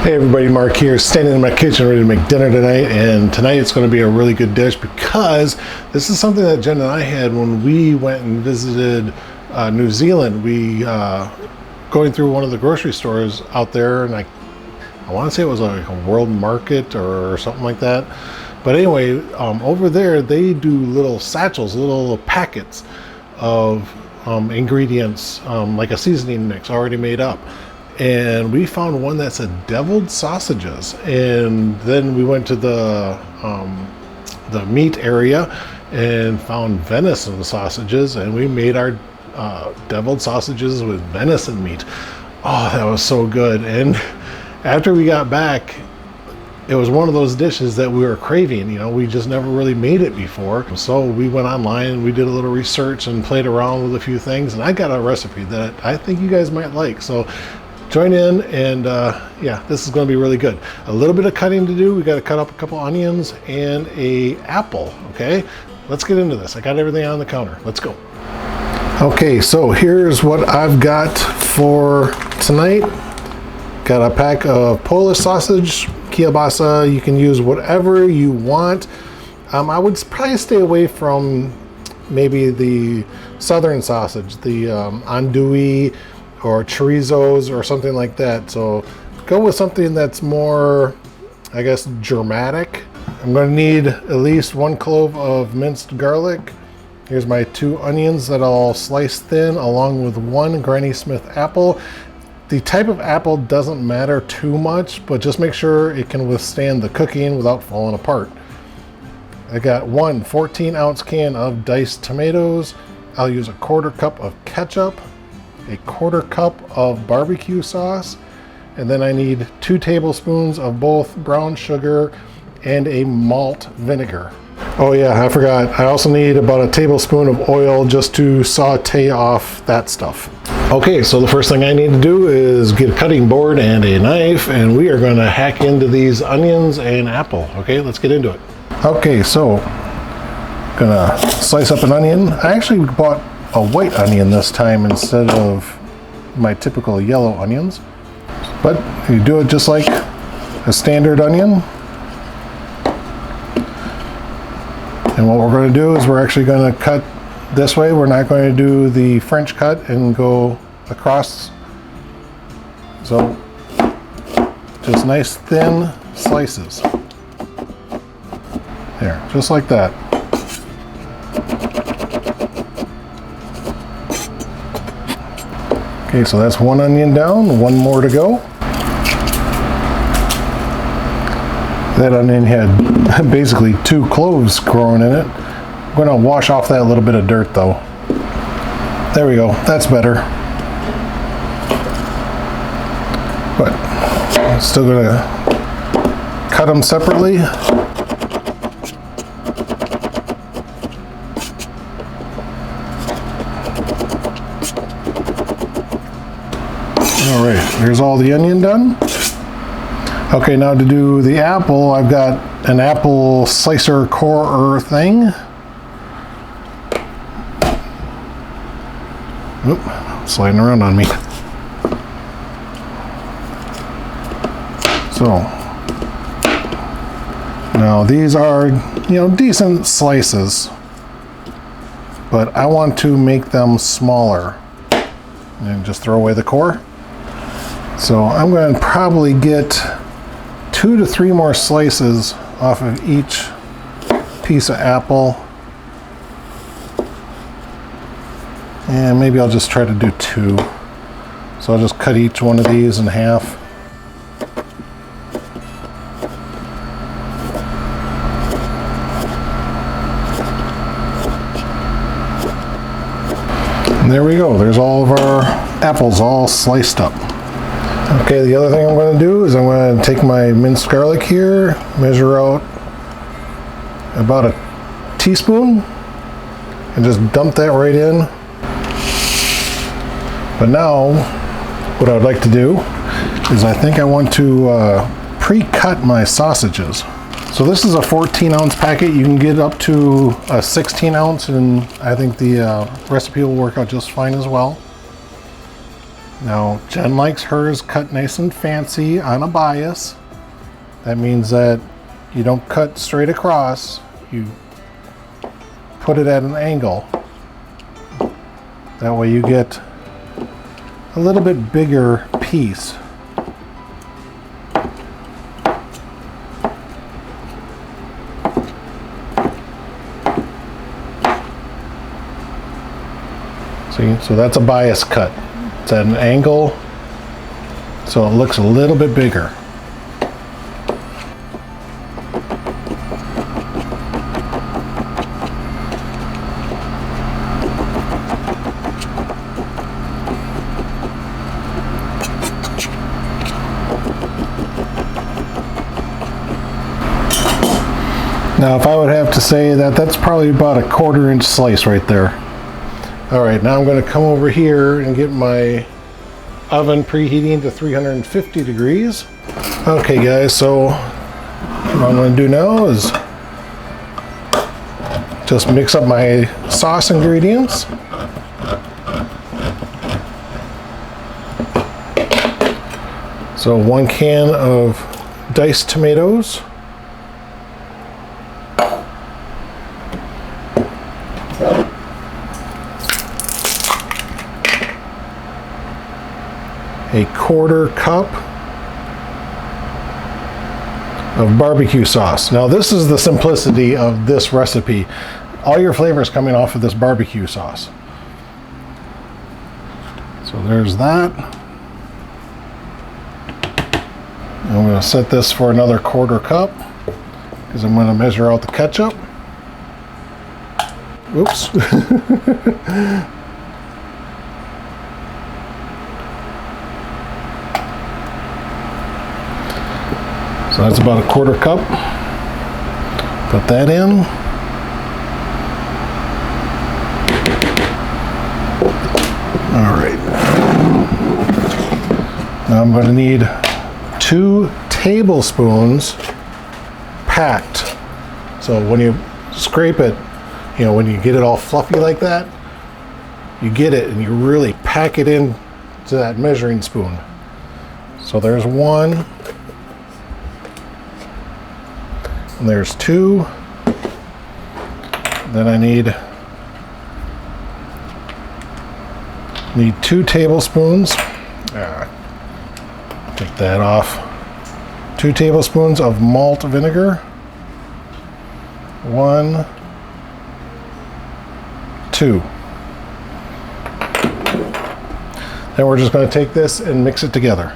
Hey everybody, Mark here, standing in my kitchen ready to make dinner tonight, and tonight it's going to be a really good dish because this is something that Jen and I had when we went and visited New Zealand. We going through one of the grocery stores out there, and I want to say it was like a world market or something like that. But anyway, over there they do little satchels, little packets of ingredients, like a seasoning mix already made up. And we found one that said deviled sausages, and then we went to the meat area and found venison sausages, and we made our deviled sausages with venison meat. Oh, that was so good. And after we got back, it was one of those dishes that we were craving. You know, we just never really made it before. So we went online and we did a little research and played around with a few things, and I got a recipe that I think you guys might like. So join in, and yeah, this is going to be really good. A little bit of cutting to do. We got to cut up a couple onions and a apple. Okay, let's get into this. I got everything on the counter. Let's go. Okay, so here's what I've got for tonight. Got a pack of Polish sausage, kielbasa. You can use whatever you want. I would probably stay away from maybe the southern sausage, the andouille or chorizos or something like that. So go with something that's more, I guess, dramatic. I'm going to need at least 1 clove of minced garlic. Here's my 2 onions that I'll slice thin, along with 1 Granny Smith apple. The type of apple doesn't matter too much, but just make sure it can withstand the cooking without falling apart. I got 1 14-ounce can of diced tomatoes. I'll use a 1/4 cup of ketchup, a 1/4 cup of barbecue sauce, and then I need 2 tablespoons of both brown sugar and a malt vinegar. Oh yeah, I forgot. I also need about a tablespoon of oil just to saute off that stuff. Okay, so the first thing I need to do is get a cutting board and a knife, and we are going to hack into these onions and apple. Okay, let's get into it. Okay, so gonna slice up an onion. I actually bought a white onion this time instead of my typical yellow onions, but you do it just like a standard onion. And what we're going to do is we're actually going to cut this way. We're not going to do the French cut and go across. So just nice thin slices. There, just like that. Okay, so that's 1 onion down, 1 more to go. That onion had basically 2 cloves growing in it. I'm going to wash off that little bit of dirt though. There we go, that's better. But I'm still going to cut them separately. All right, here's all the onion done. Okay, now to do the apple, I've got an apple slicer corer thing. Oop, sliding around on me. So, now these are, decent slices, but I want to make them smaller and just throw away the core. So I'm going to probably get 2 to 3 more slices off of each piece of apple, and maybe I'll just try to do 2. So I'll just cut each one of these in half. And there we go, there's all of our apples all sliced up. Okay, the other thing I'm going to do is I'm going to take my minced garlic here, measure out about a teaspoon, and just dump that right in. But now, what I would like to do is I think I want to pre-cut my sausages. So this is a 14-ounce packet. You can get up to a 16-ounce, and I think the recipe will work out just fine as well. Now, Jen likes hers cut nice and fancy on a bias. That means that you don't cut straight across, you put it at an angle. That way you get a little bit bigger piece. See, so that's a bias cut. It's at an angle, so it looks a little bit bigger. Now, if I would have to say that, that's probably about a 1/4 inch slice right there. All right, now I'm going to come over here and get my oven preheating to 350 degrees. Okay guys, so what I'm going to do now is just mix up my sauce ingredients. So 1 can of diced tomatoes. A 1/4 cup of barbecue sauce. Now this is the simplicity of this recipe. All your flavors coming off of this barbecue sauce. So there's that. I'm going to set this for another 1/4 cup because I'm going to measure out the ketchup. Oops. So that's about a 1/4 cup. Put that in. All right. Now I'm going to need 2 tablespoons packed. So when you scrape it, you know, when you get it all fluffy like that, you get it and you really pack it in to that measuring spoon. So there's 1. And there's 2. Then I need 2 tablespoons. Take that off. 2 tablespoons of malt vinegar. 1, 2. Then we're just going to take this and mix it together.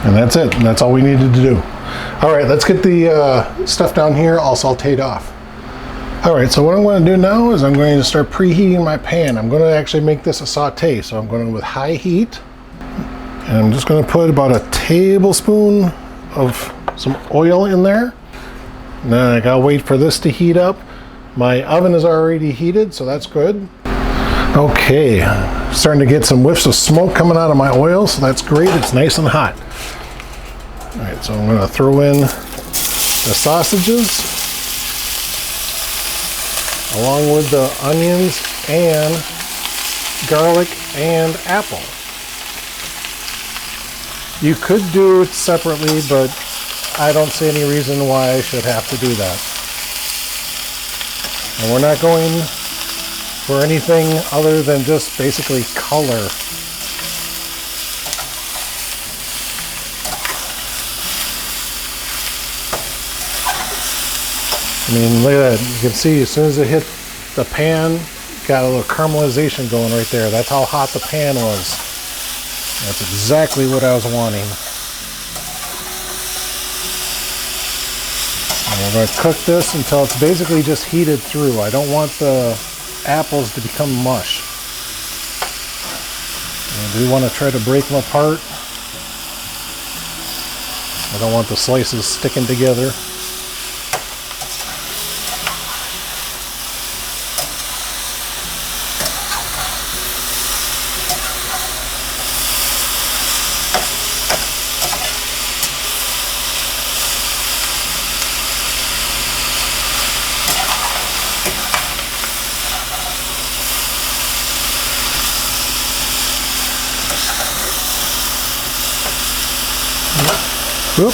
And that's it. That's all we needed to do. All right, let's get the stuff down here all sauteed off. All right, so what I'm going to do now is I'm going to start preheating my pan. I'm going to actually make this a saute, so I'm going with high heat. And I'm just going to put about a tablespoon of some oil in there. And then I gotta wait for this to heat up. My oven is already heated, so that's good. Okay, starting to get some whiffs of smoke coming out of my oil, so that's great. It's nice and hot. All right, so I'm going to throw in the sausages along with the onions and garlic and apple. You could do it separately, but I don't see any reason why I should have to do that. And we're not going for anything other than just basically color. I mean, look at that. You can see as soon as it hit the pan, got a little caramelization going right there. That's how hot the pan was. That's exactly what I was wanting. And we're going to cook this until it's basically just heated through. I don't want the apples to become mush. And we want to try to break them apart. I don't want the slices sticking together. Whoop.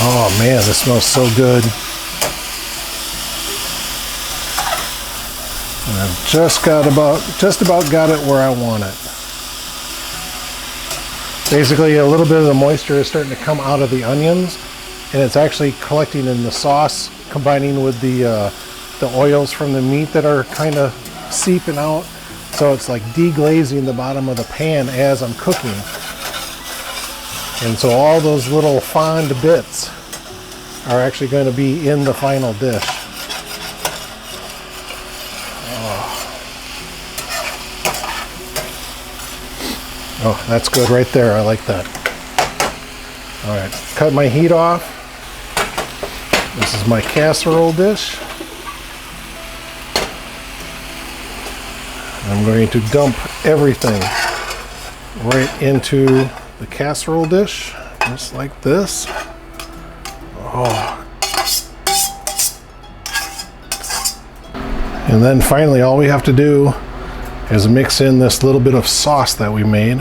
Oh man, this smells so good. And I've just about got it where I want it. Basically, a little bit of the moisture is starting to come out of the onions, and it's actually collecting in the sauce, combining with the oils from the meat that are kind of seeping out. So it's like deglazing the bottom of the pan as I'm cooking. And so all those little fond bits are actually going to be in the final dish. Oh, that's good right there. I like that. All right, cut my heat off. This is my casserole dish. I'm going to dump everything right into the casserole dish, just like this. Oh. And then finally, all we have to do is mix in this little bit of sauce that we made.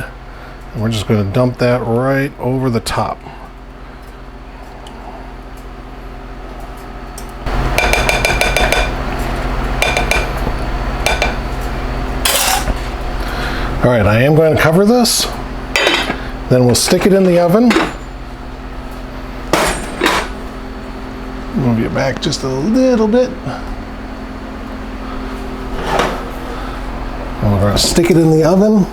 And we're just going to dump that right over the top. All right, I am going to cover this. Then we'll stick it in the oven. Move it back just a little bit. And we're going to stick it in the oven.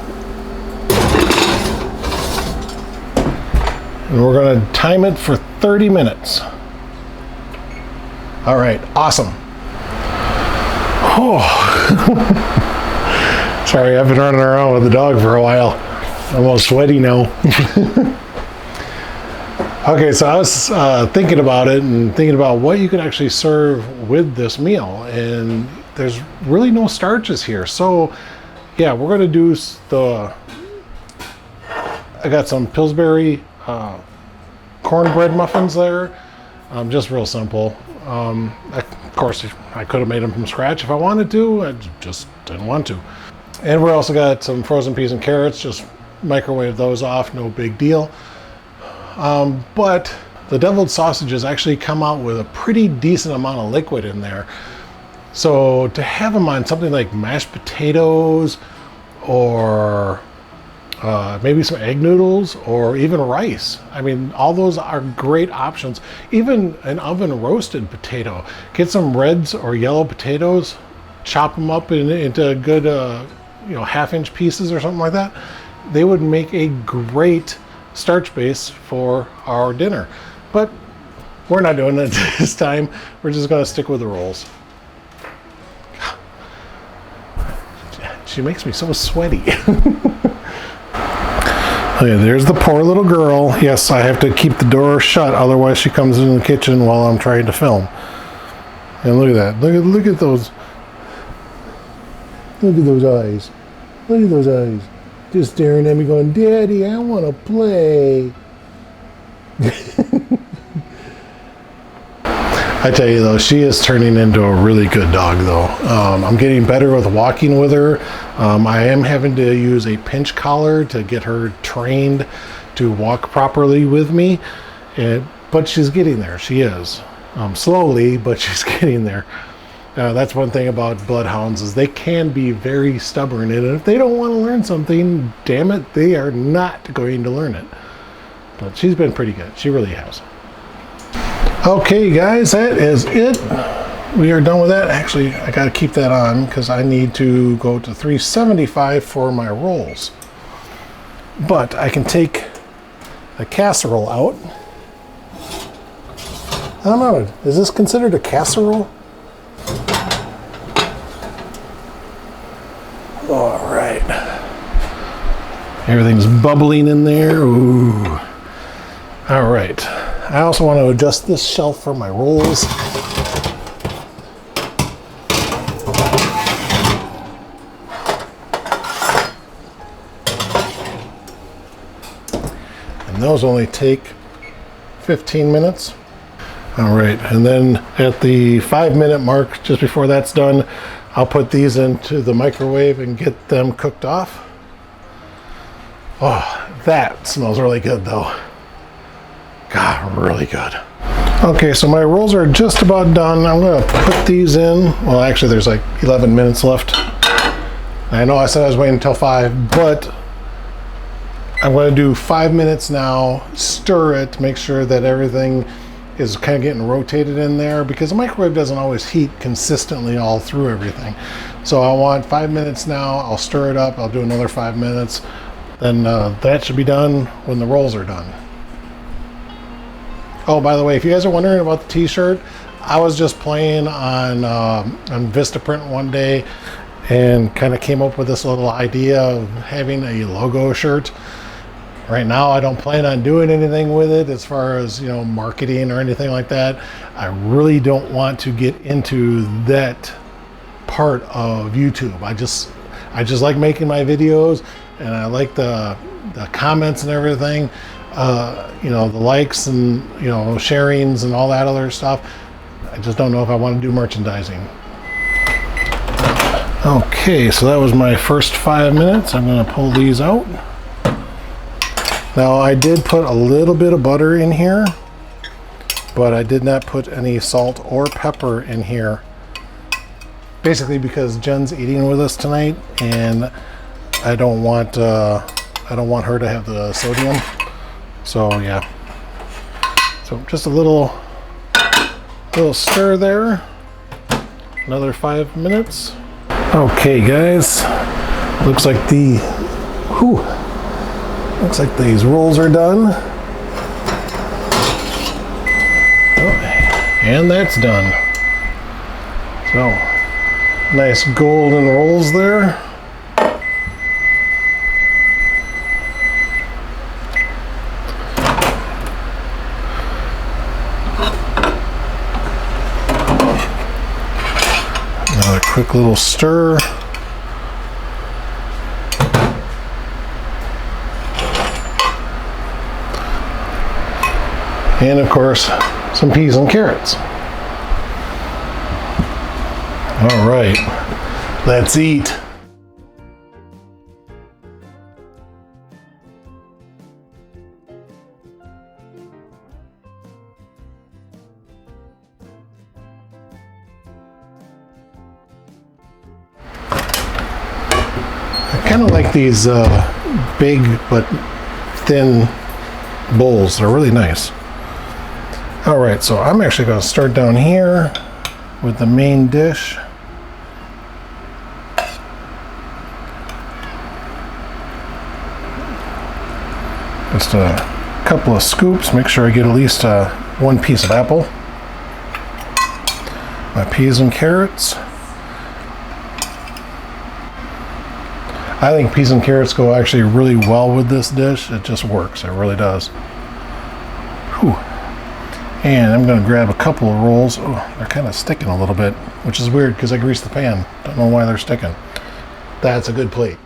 And we're going to time it for 30 minutes. All right, awesome. Oh. Sorry, I've been running around with the dog for a while. I'm all sweaty now. Okay, so I was thinking about it and thinking about what you could actually serve with this meal. And there's really no starches here. So yeah, we're going to do I got some Pillsbury cornbread muffins there. Just real simple. Of course, I could have made them from scratch if I wanted to. I just didn't want to. And we also got some frozen peas and carrots. Just microwave those off, no big deal. But the deviled sausages actually come out with a pretty decent amount of liquid in there. So to have them on something like mashed potatoes or maybe some egg noodles or even rice. I mean, all those are great options. Even an oven roasted potato. Get some reds or yellow potatoes, chop them up into good, half-inch pieces or something like that. They would make a great starch base for our dinner. But we're not doing it this time. We're just going to stick with the rolls. She makes me so sweaty. Okay, there's the poor little girl. Yes, I have to keep the door shut, otherwise she comes in the kitchen while I'm trying to film. And look at that. Look at those. Look at those eyes. Look at those eyes. Just staring at me going, Daddy, I want to play. I tell you though, she is turning into a really good dog though. I'm getting better with walking with her. I am having to use a pinch collar to get her trained to walk properly with me. But she's getting there, she is. Slowly, but she's getting there. That's one thing about bloodhounds is they can be very stubborn. And if they don't want to learn something, damn it, they are not going to learn it. But she's been pretty good, she really has. Okay guys, that is it. We are done with that. Actually, I got to keep that on because I need to go to 375 for my rolls. But I can take the casserole out. I don't know, is this considered a casserole? All right. Everything's bubbling in there. Ooh. All right. I also want to adjust this shelf for my rolls. And those only take 15 minutes. All right, and then at the 5-minute mark, just before that's done, I'll put these into the microwave and get them cooked off. Oh, that smells really good though. God, really good. Okay, so my rolls are just about done. I'm gonna put these in. Well, actually there's like 11 minutes left. I know I said I was waiting until 5, but I'm gonna do 5 minutes now, stir it to make sure that everything is kind of getting rotated in there, because the microwave doesn't always heat consistently all through everything. So I want 5 minutes now. I'll stir it up. I'll do another 5 minutes. Then that should be done when the rolls are done. Oh, by the way, if you guys are wondering about the t-shirt, I was just playing on Vistaprint one day and kind of came up with this little idea of having a logo shirt. Right now, I don't plan on doing anything with it as far as, you know, marketing or anything like that. I really don't want to get into that part of YouTube. I just like making my videos, and I like the comments and everything. You know, the likes and, you know, sharings and all that other stuff. I just don't know if I want to do merchandising. Okay, so that was my first 5 minutes. I'm going to pull these out. Now I did put a little bit of butter in here, but I did not put any salt or pepper in here. Basically because Jen's eating with us tonight, and I don't want her to have the sodium. So yeah. So just a little stir there. Another 5 minutes. Okay, guys. Looks like looks like these rolls are done. Oh, and that's done. So, nice golden rolls there. Another quick little stir. And of course, some peas and carrots. All right, let's eat. I kind of like these big but thin bowls. They're really nice. All right, so I'm actually going to start down here with the main dish. Just a couple of scoops. Make sure I get at least one piece of apple. My peas and carrots. I think peas and carrots go actually really well with this dish. It just works. It really does. Whew. And I'm going to grab a couple of rolls. Oh, they're kind of sticking a little bit, which is weird because I greased the pan. Don't know why they're sticking. That's a good plate.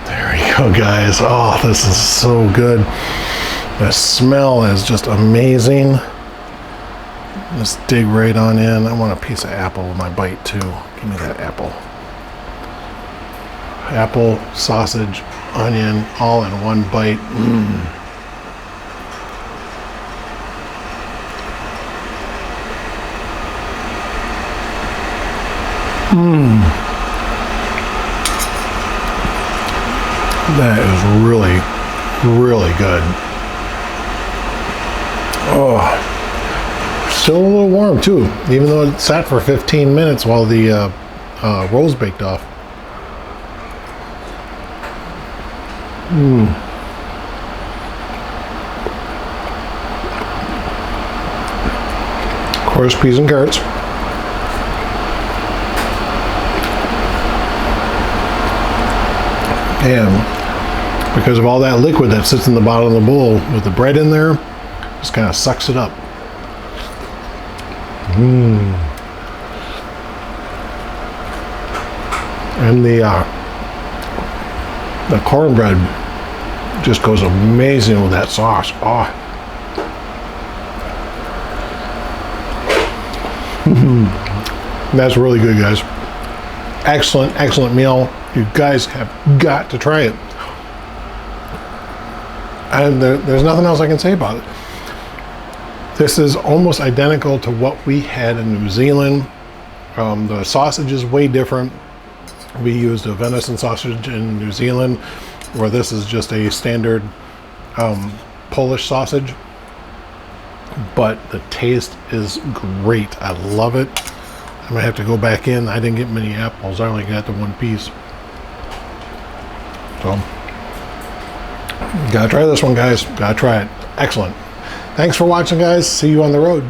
There you go, guys. Oh, this is so good. The smell is just amazing. Just dig right on in. I want a piece of apple with my bite too. Give me that apple. Apple, sausage, onion, all in one bite. Mmm. Mmm. That is really, really good. Oh, still a little warm too, even though it sat for 15 minutes while the rolls baked off. Mmm. Of course, peas and carrots. And because of all that liquid that sits in the bottom of the bowl with the bread in there, just kind of sucks it up. Mmm. And the cornbread just goes amazing with that sauce. Oh. That's really good, guys. Excellent, excellent meal. You guys have got to try it. And there's nothing else I can say about it. This is almost identical to what we had in New Zealand. The sausage is way different. We used a venison sausage in New Zealand, where this is just a standard Polish sausage. But the taste is great. I love it. I might have to go back in. I didn't get many apples. I only got the one piece. So, gotta try this one, guys. Gotta try it. Excellent. Thanks for watching, guys. See you on the road.